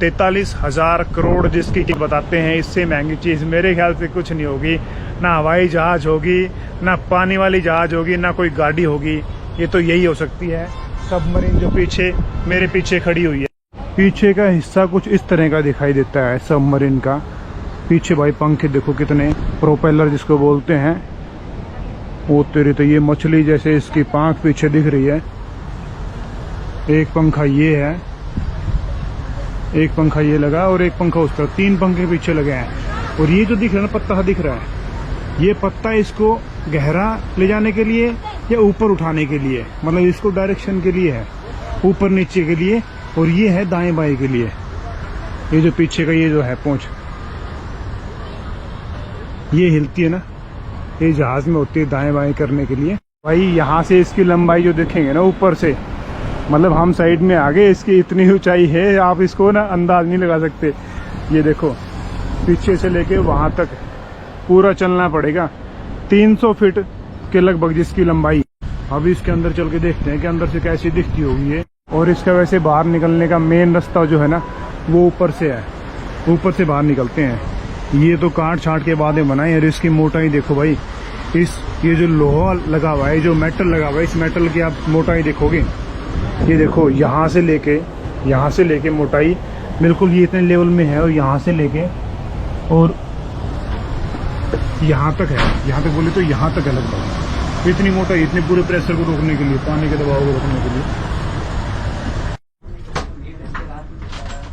43,000 करोड़ जिसकी कीमत बताते हैं। इससे महंगी चीज़ मेरे ख्याल से कुछ नहीं होगी। ना हवाई जहाज़ होगी, ना पानी वाली जहाज़ होगी, ना कोई गाड़ी होगी। ये तो यही हो सकती है सबमरीन, जो पीछे मेरे पीछे खड़ी हुई है। पीछे का हिस्सा कुछ इस तरह का दिखाई देता है सबमरीन का। पीछे भाई पंखे देखो कितने, प्रोपेलर जिसको बोलते हैं। वो तेरी तो ये मछली जैसे इसकी पांख पीछे दिख रही है। एक पंखा ये है, एक पंखा ये लगा और एक पंखा उस तरफ, 3 पंखे पीछे लगे हैं। और ये जो दिख रहा है ना पत्ता दिख रहा है, ये पत्ता इसको गहरा ले जाने के लिए या ऊपर उठाने के लिए, मतलब इसको डायरेक्शन के लिए है, ऊपर नीचे के लिए। और ये है दाएं बाएं के लिए। ये जो पीछे का ये जो है पूंछ, ये हिलती है ना, ये जहाज में होती है दाएं बाएं करने के लिए। भाई यहाँ से इसकी लंबाई जो देखेंगे ना ऊपर से, मतलब हम साइड में आगे इसकी इतनी ऊंचाई है, आप इसको ना अंदाज नहीं लगा सकते। ये देखो पीछे से लेके वहां तक पूरा चलना पड़ेगा। 300 फीट के लगभग जिसकी लंबाई। अभी इसके अंदर चल के देखते हैं कि अंदर से कैसी दिखती होगी ये। और इसका वैसे बाहर निकलने का मेन रास्ता जो है ना वो ऊपर से है, ऊपर से बाहर निकलते हैं। ये तो काट छाट के बाद में बनाए। और इसकी मोटाई देखो भाई, ये जो लोहा लगा हुआ है, जो मेटल लगा हुआ है, इस मेटल की आप मोटाई देखोगे, ये देखो यहाँ से लेके मोटाई बिल्कुल ये इतने लेवल में है। और यहाँ से लेके और यहाँ तक है, यहाँ तक बोले तो यहाँ तक है लगभग। इतनी मोटाई, इतने पूरे प्रेशर को रोकने के लिए, पानी के दबाव को रोकने के लिए।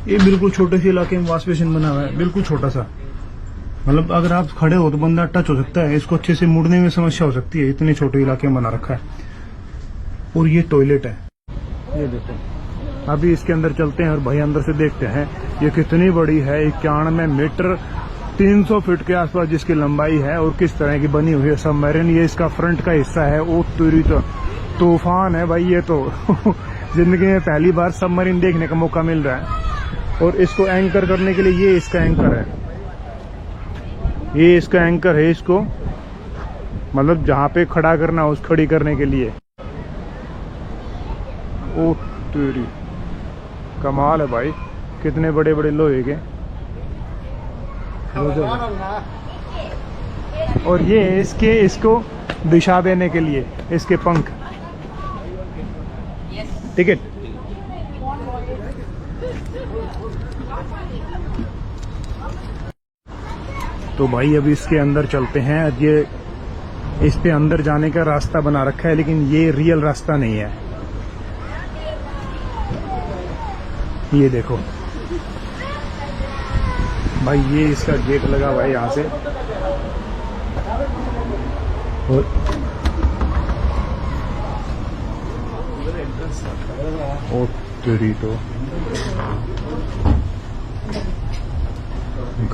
ये बिल्कुल छोटे से इलाके में वॉश बेसिन बना हुआ है, बिल्कुल छोटा सा। मतलब अगर आप खड़े हो तो बंदा टच हो सकता है, इसको अच्छे से मुड़ने में समस्या हो सकती है, इतने छोटे इलाके में बना रखा है। और ये टॉयलेट है, ये देखो। अभी इसके अंदर चलते हैं और भाई अंदर से देखते हैं ये कितनी बड़ी है। 91 मीटर 300 फीट के आसपास जिसकी लंबाई है। और किस तरह की बनी हुई है सबमरीन। ये इसका फ्रंट का हिस्सा है। वो पूरी तो तूफान है भाई ये तो। जिंदगी में पहली बार सबमरीन देखने का मौका मिल रहा है। और इसको एंकर करने के लिए ये इसका एंकर है, ये इसका एंकर है। इसको मतलब जहां पे खड़ा करना उस खड़ी करने के लिए। ओ तेरी कमाल है भाई, कितने बड़े बड़े लोहे के। और ये इसको दिशा देने के लिए इसके पंख। टिकट तो भाई अभी इसके अंदर चलते हैं। ये इस पे अंदर जाने का रास्ता बना रखा है, लेकिन ये रियल रास्ता नहीं है। ये देखो भाई, ये इसका गेट लगा हुआ है यहाँ से। और तेरी तो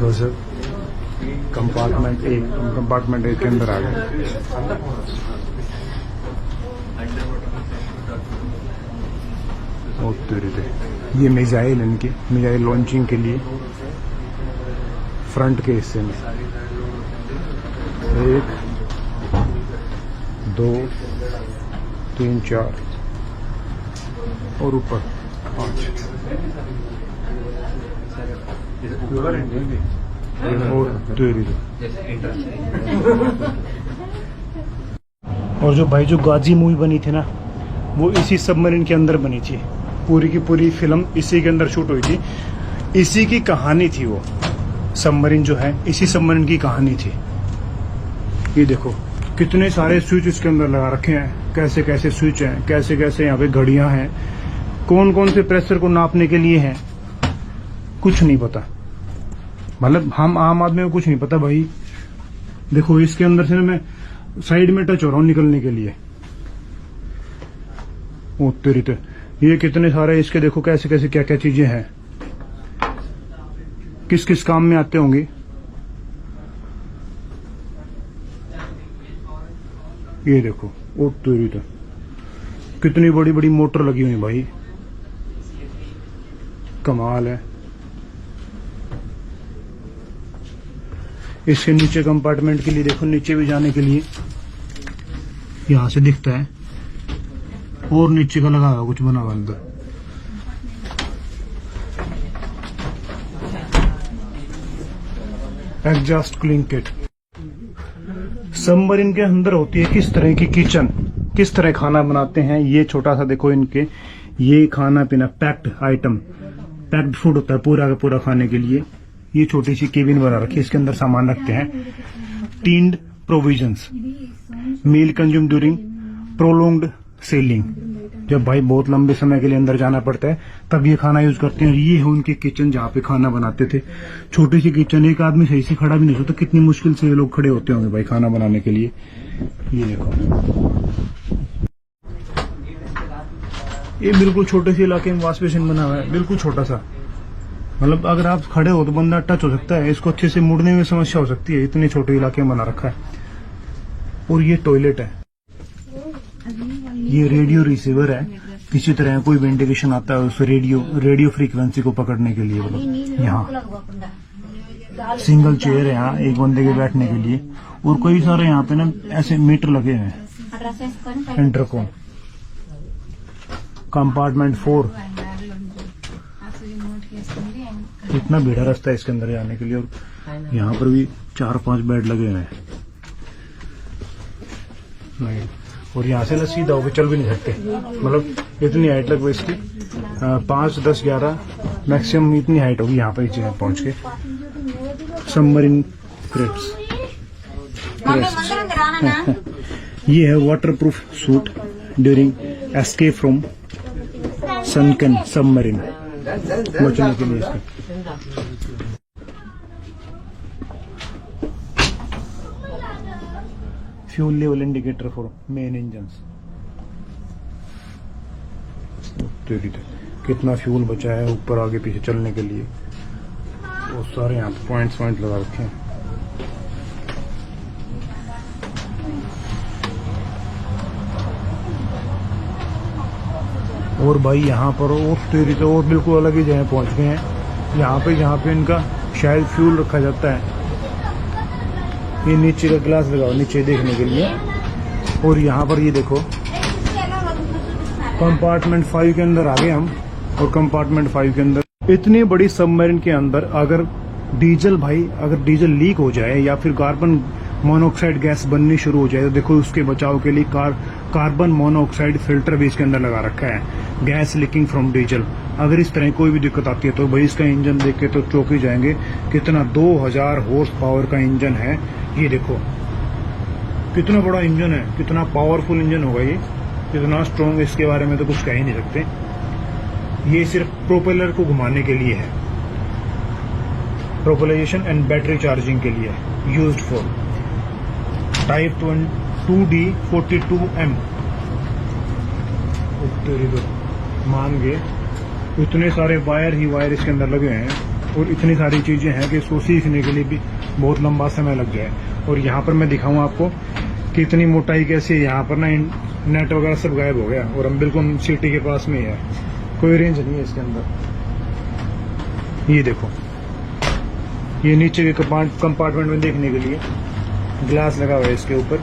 गजब। कंपार्टमेंट एक के अंदर आ गए। और तेरी तो ये मिसाइल, इनकी मिसाइल लॉन्चिंग के लिए फ्रंट के हिस्से में 1 2 3 4 और ऊपर 5 और जो भाई जो गाजी मूवी बनी थी ना, वो इसी सबमरीन के अंदर बनी थी। पूरी की पूरी फिल्म इसी के अंदर शूट हुई थी। इसी की कहानी थी वो सबमरीन जो है, इसी सबमरीन की कहानी थी। ये देखो कितने सारे स्विच इसके अंदर लगा रखे हैं, कैसे कैसे स्विच हैं, कैसे कैसे यहाँ पे घड़ियां हैं, कौन कौन से प्रेशर को नापने के लिए हैं, कुछ नहीं पता। मतलब हम आम आदमी को कुछ नहीं पता भाई। देखो इसके अंदर से मैं साइड में टच हो रहा हूँ निकलने के लिए। ओ तेरी तो ये कितने सारे इसके देखो कैसे कैसे क्या क्या चीजें हैं, किस किस काम में आते होंगे। ये देखो ओ तेरी तो कितनी बड़ी बड़ी मोटर लगी हुई है भाई, कमाल है। इसके नीचे कंपार्टमेंट के लिए देखो, नीचे भी जाने के लिए यहां से दिखता है। और नीचे का लगा हुआ कुछ बना हुआ अंदर। Exhaust cooling kit. सबमरीन के अंदर होती है किस तरह की किचन, किस तरह खाना बनाते हैं। ये छोटा सा देखो इनके, ये खाना पीना पैक्ड आइटम, पैक्ड फूड होता है पूरा का पूरा खाने के लिए। ये छोटी सी केबिन बना रखी है, इसके अंदर सामान रखते हैं। टीन्ड प्रोविजंस, मील कंज्यूम ड्यूरिंग प्रोलोंग्ड सेलिंग, जब भाई बहुत लंबे समय के लिए अंदर जाना पड़ता है तब ये खाना यूज करते हैं। ये है उनकी किचन जहाँ पे खाना बनाते थे। छोटी सी किचन, एक आदमी सही से खड़ा भी नहीं होता, कितनी मुश्किल से ये लोग खड़े होते होंगे भाई खाना बनाने के लिए। ये देखो, ये बिल्कुल छोटे से इलाके में वॉश बेसिन बना हुआ है, बिल्कुल छोटा सा। मतलब अगर आप खड़े हो तो बंदा टच हो सकता है, इसको अच्छे से मुड़ने में समस्या हो सकती है, इतने छोटे इलाके में बना रखा है। और ये टॉयलेट है, ये रेडियो रिसीवर है, किसी तरह कोई वेंटिलेशन आता है उस रेडियो फ्रीक्वेंसी को पकड़ने के लिए। मतलब यहाँ सिंगल चेयर है, यहाँ एक बंदे के बैठने के लिए। और कई सारे यहाँ पे ना ऐसे मीटर लगे हुए हैं। इंटरकॉम, कंपार्टमेंट 4, इतना भीड़ा रास्ता है इसके अंदर जाने के लिए। और यहाँ पर भी 4-5 बेड लगे हुए हैं। और यहाँ से ना सीधा होकर चल भी नहीं सकते, मतलब इतनी हाइट लगभग इसकी 5, 10, 11 मैक्सिमम इतनी हाइट होगी यहाँ पर जगह पहुँच के। सबमरीन क्रेट्स, ये है waterproof suit during escape from सनकन submarine, बचने के लिए इसका। Fuel level indicator for main engines. कितना फ्यूल बचा है ऊपर आगे पीछे चलने के लिए। बहुत सारे यहाँ पे पॉइंट्स लगा रखे हैं। और भाई यहाँ पर और बिल्कुल अलग ही जगह पहुंच गए हैं। यहाँ पे जहाँ पे इनका शायद फ्यूल रखा जाता है। ये नीचे का ग्लास लगाओ नीचे देखने के लिए। और यहाँ पर ये देखो, कंपार्टमेंट 5 के अंदर आ गए हम। और कंपार्टमेंट 5 के अंदर इतनी बड़ी सबमरीन के अंदर अगर डीजल लीक हो जाए या फिर कार्बन मोनोऑक्साइड गैस बननी शुरू हो जाए तो देखो उसके बचाव के लिए कार्बन मोनोऑक्साइड फिल्टर भी इसके अंदर लगा रखा है। गैस लीकिंग फ्रॉम डीजल, अगर इस तरह कोई भी दिक्कत आती है तो भाई इसका इंजन देख के तो चौंक ही जाएंगे। कितना 2000 हॉर्स पावर का इंजन है। ये देखो कितना बड़ा इंजन है, कितना पावरफुल इंजन होगा ये, कितना स्ट्रॉन्ग, इसके बारे में तो कुछ कह ही नहीं सकते। ये सिर्फ प्रोपेलर को घुमाने के लिए है, प्रोपेलाइजेशन एंड बैटरी चार्जिंग के लिए यूज्ड फॉर टाइप 2D42M। मान गए इतने सारे वायर ही वायर इसके अंदर लगे हैं और इतनी सारी चीजें हैं कि इसको सीखने के लिए भी बहुत लंबा समय लग जाए। और यहाँ पर मैं दिखाऊं आपको कि इतनी मोटाई कैसे, यहाँ पर ना नेट वगैरह सब गायब हो गया और हम बिल्कुल सिटी के पास में ही है, कोई रेंज नहीं है इसके अंदर। ये देखो, ये नीचे के कंपार्टमेंट में देखने के लिए ग्लास लगा हुआ है इसके ऊपर।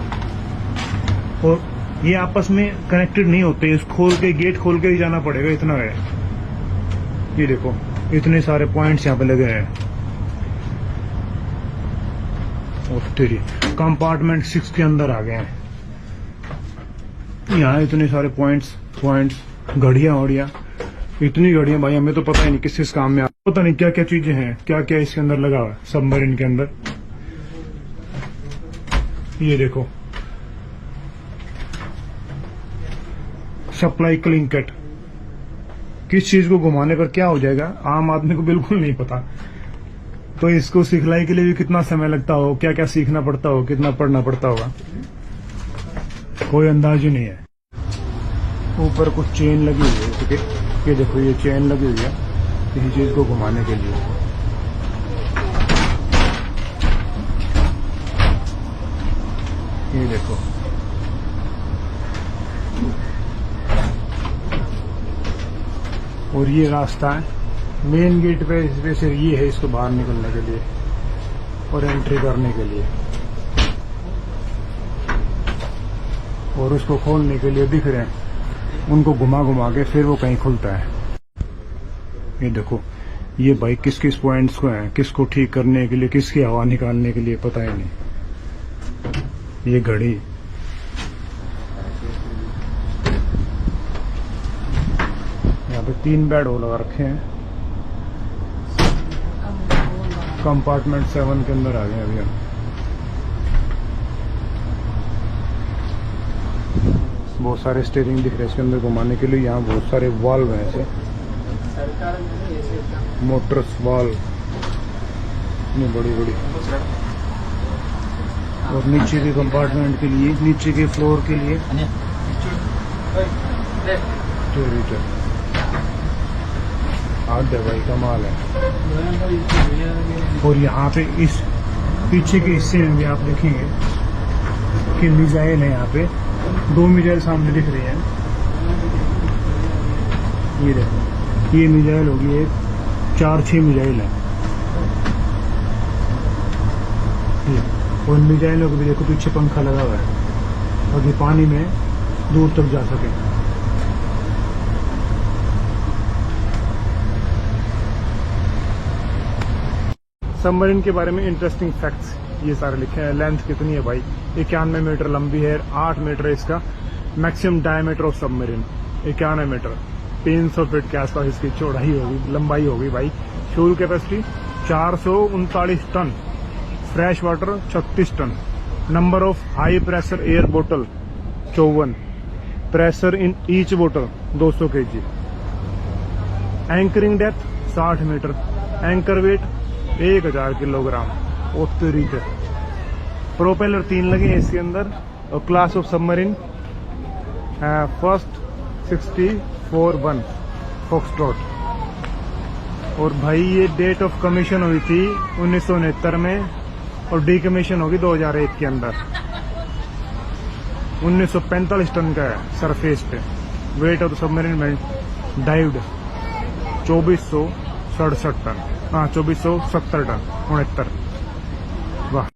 और ये आपस में कनेक्टेड नहीं होते, इस गेट खोल के ही जाना पड़ेगा, इतना है। ये देखो इतने सारे पॉइंट्स यहाँ पे लगे हैं। कंपार्टमेंट 6 के अंदर आ गए हैं। यहाँ इतने सारे पॉइंट्स, घड़ियां, इतनी घड़ियां भाई हमें तो पता ही नहीं किस काम में, पता नहीं क्या क्या चीजें हैं, क्या क्या इसके अंदर लगा हुआ है सबमरीन के अंदर। ये देखो सप्लाई कूलिंग किट, किस चीज को घुमाने पर क्या हो जाएगा आम आदमी को बिल्कुल नहीं पता। तो इसको सिखलाई के लिए भी कितना समय लगता हो, क्या क्या सीखना पड़ता हो, कितना पढ़ना पड़ता होगा, कोई अंदाज ही नहीं है। ऊपर कुछ चेन लगी हुई है, ठीक है, ये देखो ये चेन लगी हुई है किसी चीज को घुमाने के लिए। ये देखो और ये रास्ता है मेन गेट पे से, ये है इसको बाहर निकलने के लिए और एंट्री करने के लिए। और उसको खोलने के लिए दिख रहे हैं, उनको घुमा घुमा के फिर वो कहीं खुलता है। ये देखो ये भाई किस किस पॉइंट्स को है, किसको ठीक करने के लिए, किसकी हवा निकालने के लिए, पता ही नहीं। ये घड़ी यहाँ पे 3 बेड हो लगा रखे हैं। कंपार्टमेंट 7 के अंदर आ गए अभी हम। बहुत सारे स्टीयरिंग दिख रहे हैं इसके अंदर घुमाने के लिए। यहाँ बहुत सारे वाल्व हैं ऐसे, मोटर्स वाल्व इतनी बड़ी बड़ी। और नीचे के कंपार्टमेंट के लिए, नीचे के फ्लोर के लिए आगे भाई कमाल है। और यहाँ पे इस पीछे के हिस्से में भी आप देखेंगे कि मिसाइल है। यहाँ पे 2 मिसाइल सामने दिख रही है। ये देखो, ये मिसाइल होगी एक, 4-6 मिसाइल है। और मिसाइलों को भी देखो पीछे पंखा लगा हुआ है, और ये पानी में दूर तक जा सके। सबमरीन के बारे में इंटरेस्टिंग फैक्ट्स ये सारे लिखे हैं। लेंथ कितनी है भाई, 91 मीटर लंबी है, 8 मीटर है इसका maximum diameter of submarine. 91 metre, 300 feet के आसपास इसकी चौड़ाई होगी, लंबाई होगी भाई। Fuel capacity 439 ton, fresh water 36 ton, number of high pressure air बोतल 54, प्रेशर इन ईच बोतल 200 kg, anchoring depth 60 metre, anchor weight 1000 kilogram. तरीके प्रोपेलर 3 लगे हैं इसके अंदर। और class of submarine first 64-1 foxtrot. और भाई ये डेट ऑफ कमीशन हुई थी 1969 में, और डीकमीशन होगी 2001 के अंदर। 1945 टन का है सरफेस पे। Weight of the submarine dived 2467 ton, हाँ 2470 टन, 69। वाह।